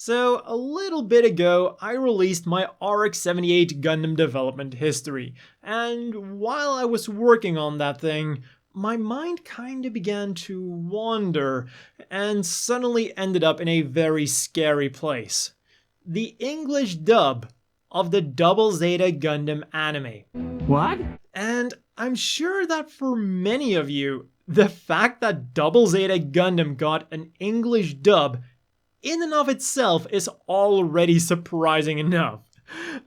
So a little bit ago, I released my RX-78 Gundam development history, and while I was working on that thing, my mind kinda began to wander, and suddenly ended up in a very scary place. The English dub of the Double Zeta Gundam anime. What? And I'm sure that for many of you, the fact that Double Zeta Gundam got an English dub in and of itself is already surprising enough.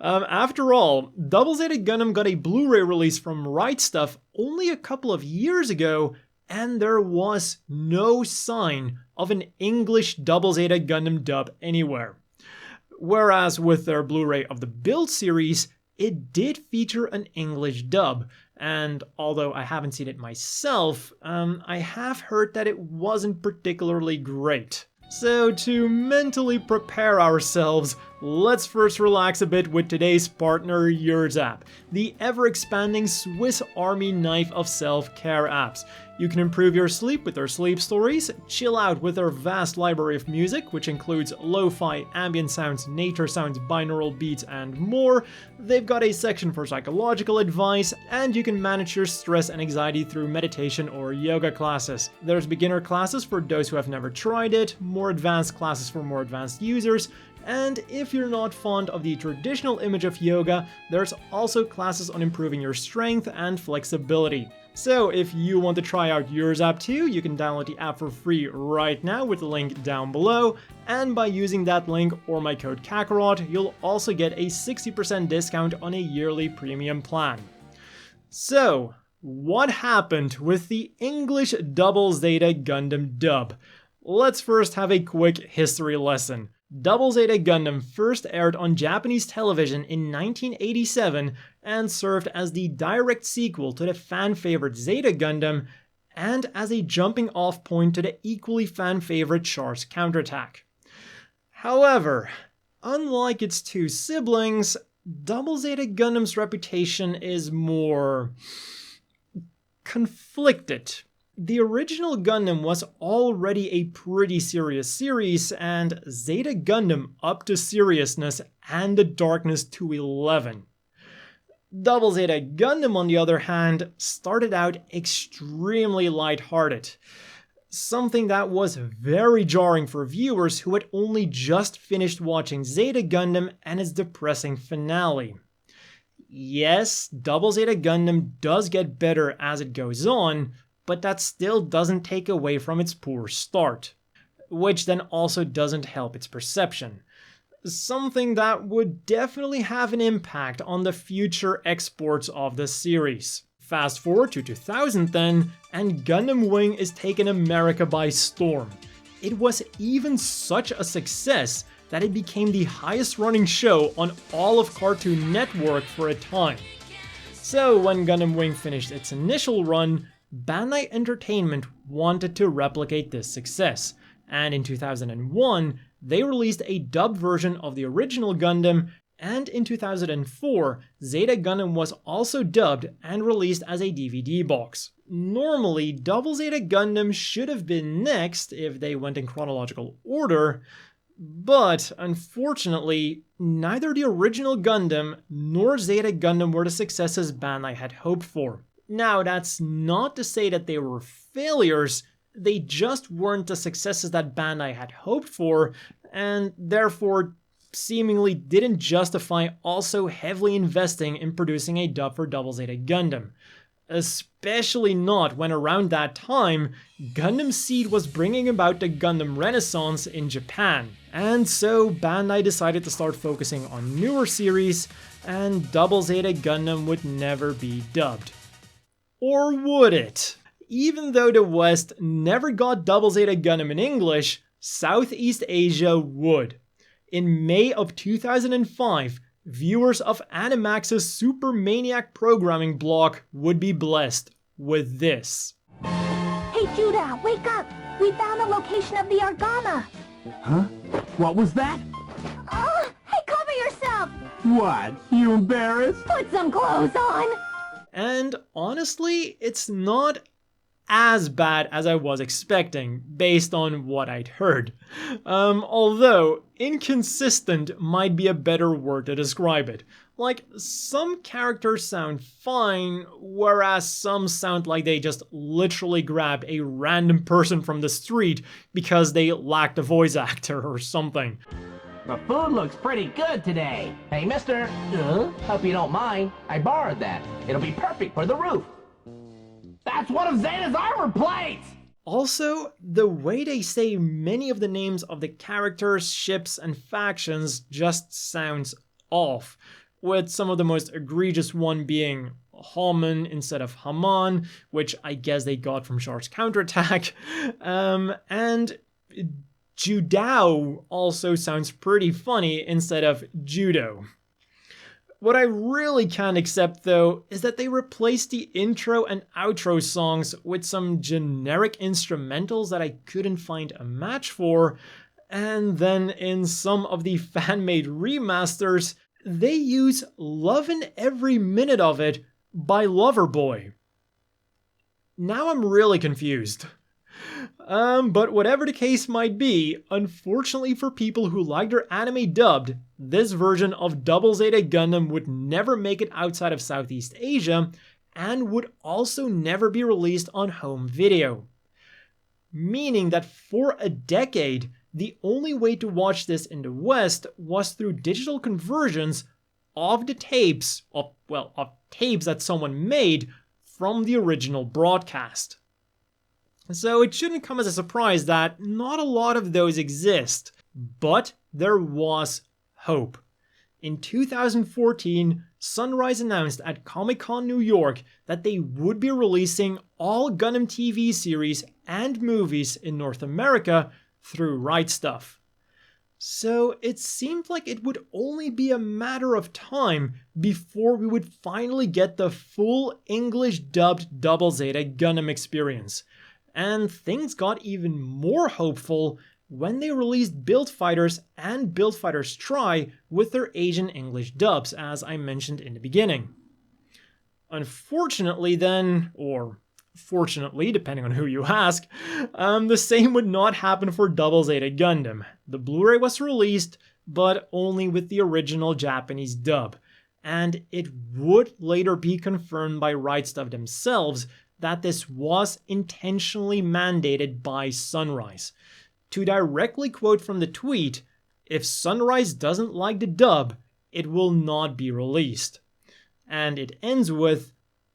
After all, Double Zeta Gundam got a Blu-ray release from Right Stuff only a couple of years ago, and there was no sign of an English Double Zeta Gundam dub anywhere. Whereas with their Blu-ray of the Build series, it did feature an English dub, and although I haven't seen it myself, I have heard that it wasn't particularly great. So to mentally prepare ourselves, let's first relax a bit with today's partner YoursApp, the ever-expanding Swiss Army knife of self-care apps. You can improve your sleep with their sleep stories, chill out with their vast library of music, which includes lo-fi, ambient sounds, nature sounds, binaural beats, and more. They've got a section for psychological advice, and you can manage your stress and anxiety through meditation or yoga classes. There's beginner classes for those who have never tried it, more advanced classes for more advanced users, and if you're not fond of the traditional image of yoga, there's also classes on improving your strength and flexibility. So if you want to try out YoursApp too, you can download the app for free right now with the link down below, and by using that link or my code Kakarot, you'll also get a 60% discount on a yearly premium plan. So, what happened with the English Double Zeta Gundam dub? Let's first have a quick history lesson. Double Zeta Gundam first aired on Japanese television in 1987 and served as the direct sequel to the fan-favorite Zeta Gundam and as a jumping-off point to the equally fan-favorite Char's Counterattack. However, unlike its two siblings, Double Zeta Gundam's reputation is more conflicted. The original Gundam was already a pretty serious series, and Zeta Gundam upped the seriousness and the darkness to 11. Double Zeta Gundam, on the other hand, started out extremely lighthearted, something that was very jarring for viewers who had only just finished watching Zeta Gundam and its depressing finale. Yes, Double Zeta Gundam does get better as it goes on, but that still doesn't take away from its poor start, which then also doesn't help its perception. Something that would definitely have an impact on the future exports of the series. Fast forward to 2000 then, and Gundam Wing is taking America by storm. It was even such a success that it became the highest running show on all of Cartoon Network for a time. So when Gundam Wing finished its initial run, Bandai Entertainment wanted to replicate this success, and in 2001, they released a dubbed version of the original Gundam, and in 2004, Zeta Gundam was also dubbed and released as a DVD box. Normally, Double Zeta Gundam should have been next if they went in chronological order, but unfortunately, neither the original Gundam nor Zeta Gundam were the successes Bandai had hoped for. Now, that's not to say that they were failures, they just weren't the successes that Bandai had hoped for, and therefore seemingly didn't justify also heavily investing in producing a dub for Double Zeta Gundam. Especially not when around that time, Gundam Seed was bringing about the Gundam Renaissance in Japan, and so Bandai decided to start focusing on newer series, and Double Zeta Gundam would never be dubbed. Or would it? Even though the West never got Double Zeta Gundam in English, Southeast Asia would. In May of 2005, viewers of Animax's Super Maniac programming block would be blessed with this. Hey Judah, wake up! We found the location of the Argama! Huh? What was that? Oh, hey, cover yourself! What? You embarrassed? Put some clothes on! And honestly, it's not as bad as I was expecting, based on what I'd heard. Although, inconsistent might be a better word to describe it. Like, some characters sound fine, whereas some sound like they just literally grabbed a random person from the street because they lacked a voice actor or something. The food looks pretty good today. Hey, mister. Hope you don't mind. I borrowed that. It'll be perfect for the roof. That's one of Zeta's armor plates! Also, the way they say many of the names of the characters, ships, and factions just sounds off, with some of the most egregious one being Haman instead of Haman, which I guess they got from Char's counterattack, and Judao also sounds pretty funny instead of Judo. What I really can't accept though is that they replaced the intro and outro songs with some generic instrumentals that I couldn't find a match for, and then in some of the fan-made remasters, they use Lovin' Every Minute of It by Loverboy. Now I'm really confused. But whatever the case might be, unfortunately for people who like their anime dubbed, this version of Double Zeta Gundam would never make it outside of Southeast Asia, and would also never be released on home video. Meaning that for a decade, the only way to watch this in the West was through digital conversions of the tapes, of tapes that someone made from the original broadcast. So it shouldn't come as a surprise that not a lot of those exist, but there was hope. In 2014, Sunrise announced at Comic-Con New York that they would be releasing all Gundam TV series and movies in North America through Right Stuff. So it seemed like it would only be a matter of time before we would finally get the full English dubbed Double Zeta Gundam experience. And things got even more hopeful when they released Build Fighters and Build Fighters Try with their Asian English dubs, as I mentioned in the beginning. Unfortunately then, or fortunately, depending on who you ask, the same would not happen for Double Zeta Gundam. The Blu-ray was released, but only with the original Japanese dub, and it would later be confirmed by Right Stuff themselves that this was intentionally mandated by Sunrise. To directly quote from the tweet, "If Sunrise doesn't like the dub, it will not be released." And it ends with,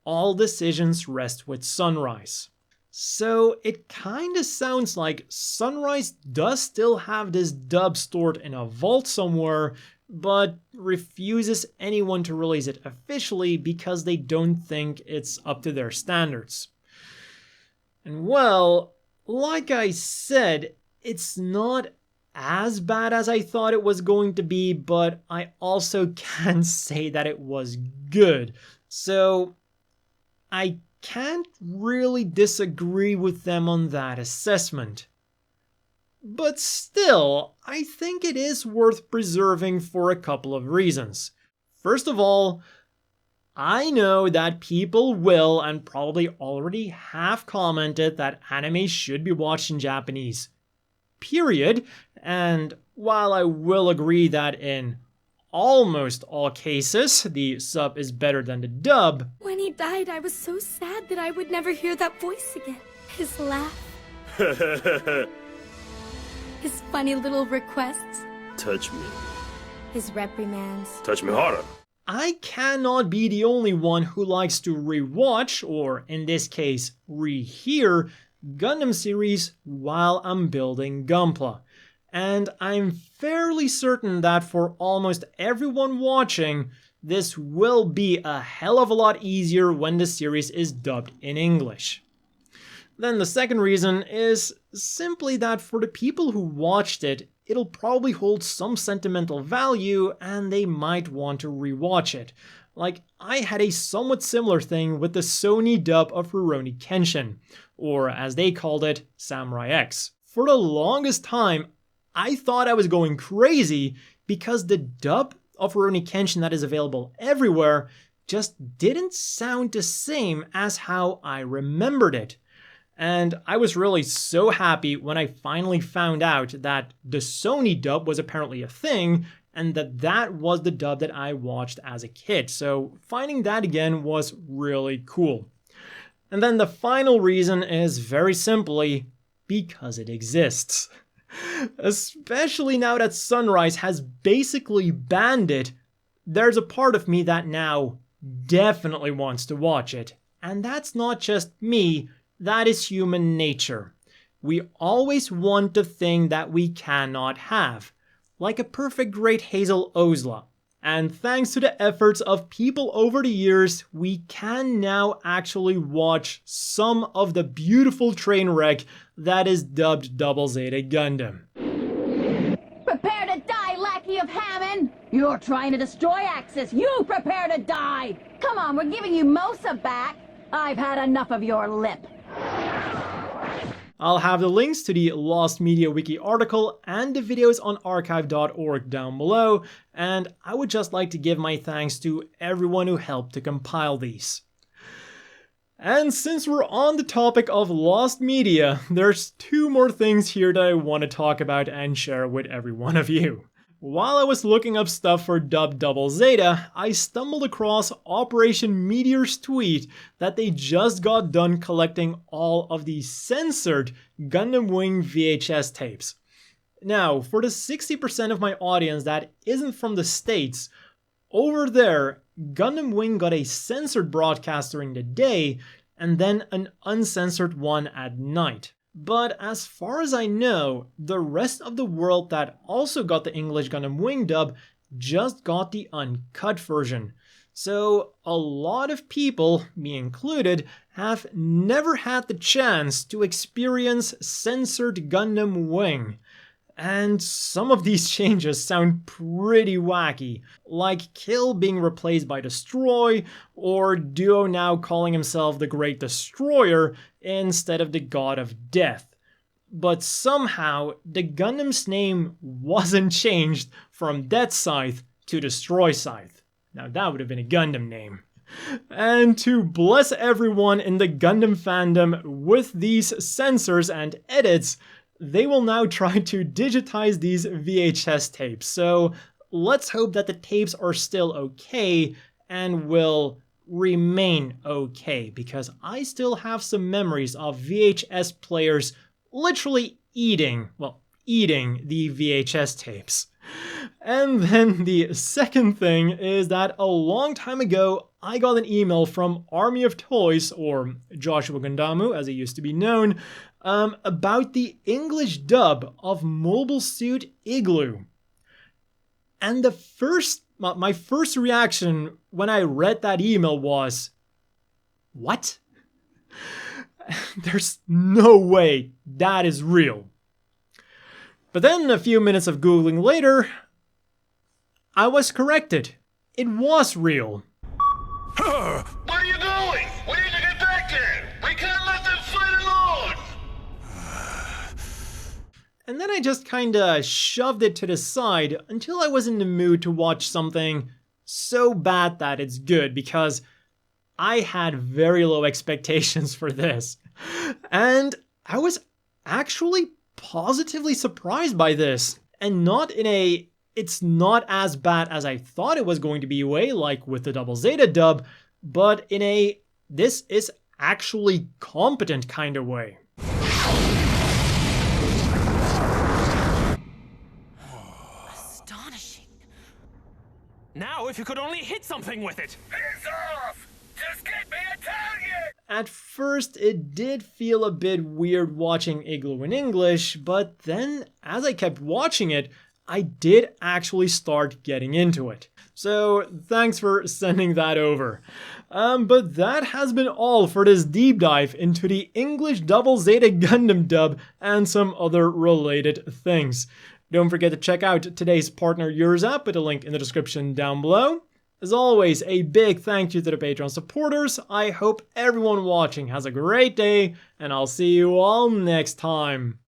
"All decisions rest with Sunrise." So it kinda sounds like Sunrise does still have this dub stored in a vault somewhere, but refuses anyone to release it officially because they don't think it's up to their standards. And well, like I said, it's not as bad as I thought it was going to be, but I also can't say that it was good. So I can't really disagree with them on that assessment. But still, I think it is worth preserving for a couple of reasons. First of all, I know that people will and probably already have commented that anime should be watched in Japanese. Period. And while I will agree that in almost all cases, the sub is better than the dub. When he died, I was so sad that I would never hear that voice again. His laugh. His funny little requests. Touch me. His reprimands. Touch me harder. I cannot be the only one who likes to rewatch, or in this case, rehear, Gundam series while I'm building Gunpla. And I'm fairly certain that for almost everyone watching, this will be a hell of a lot easier when the series is dubbed in English. Then the second reason is simply that for the people who watched it, it'll probably hold some sentimental value and they might want to rewatch it. Like, I had a somewhat similar thing with the Sony dub of Rurouni Kenshin, or as they called it, Samurai X. For the longest time, I thought I was going crazy because the dub of Rurouni Kenshin that is available everywhere just didn't sound the same as how I remembered it. And I was really so happy when I finally found out that the Sony dub was apparently a thing, and that was the dub that I watched as a kid. So finding that again was really cool. And then the final reason is very simply because it exists. Especially now that Sunrise has basically banned it, there's a part of me that now definitely wants to watch it. And that's not just me, that is human nature. We always want the thing that we cannot have, like a perfect Great Hazel Ozla. And thanks to the efforts of people over the years, we can now actually watch some of the beautiful train wreck that is dubbed ZZ Gundam. Prepare to die, lackey of Hammond! You're trying to destroy Axis. You prepare to die! Come on, we're giving you Mosa back. I've had enough of your lip. I'll have the links to the Lost Media Wiki article and the videos on archive.org down below, and I would just like to give my thanks to everyone who helped to compile these. And since we're on the topic of lost media, there's two more things here that I want to talk about and share with every one of you. While I was looking up stuff for Dub Double Zeta, I stumbled across Operation Meteor's tweet that they just got done collecting all of the censored Gundam Wing VHS tapes. Now, for the 60% of my audience that isn't from the States, over there, Gundam Wing got a censored broadcast during the day and then an uncensored one at night. But as far as I know, the rest of the world that also got the English Gundam Wing dub just got the uncut version. So a lot of people, me included, have never had the chance to experience censored Gundam Wing. And some of these changes sound pretty wacky, like Kill being replaced by Destroy, or Duo now calling himself the Great Destroyer instead of the God of Death. But somehow, the Gundam's name wasn't changed from Death Scythe to Destroy Scythe. Now that would have been a Gundam name. And to bless everyone in the Gundam fandom with these censors and edits, they will now try to digitize these VHS tapes. So let's hope that the tapes are still okay and will remain okay, because I still have some memories of VHS players literally eating the VHS tapes. And then the second thing is that a long time ago, I got an email from Army of Toys, or Joshua Gundamu as he used to be known, about the English dub of Mobile Suit IGLOO. And my first reaction when I read that email was, what? There's no way that is real. But then a few minutes of Googling later, I was corrected. It was real. Where are you going? We need to get back there. We can't let them fight alone. And then I just kinda shoved it to the side until I was in the mood to watch something so bad that it's good, because I had very low expectations for this. And I was actually positively surprised by this. And not in a it's not as bad as I thought it was going to be way, like with the Double Zeta dub, but in a this is actually competent kind of way. Astonishing. Now if you could only hit something with it. Hands off! Just get me a target! At first, it did feel a bit weird watching IGLOO in English, but then as I kept watching it, I did actually start getting into it. So thanks for sending that over. But that has been all for this deep dive into the English Double Zeta Gundam dub and some other related things. Don't forget to check out today's partner YoursApp with a link in the description down below. As always, a big thank you to the Patreon supporters. I hope everyone watching has a great day, and I'll see you all next time.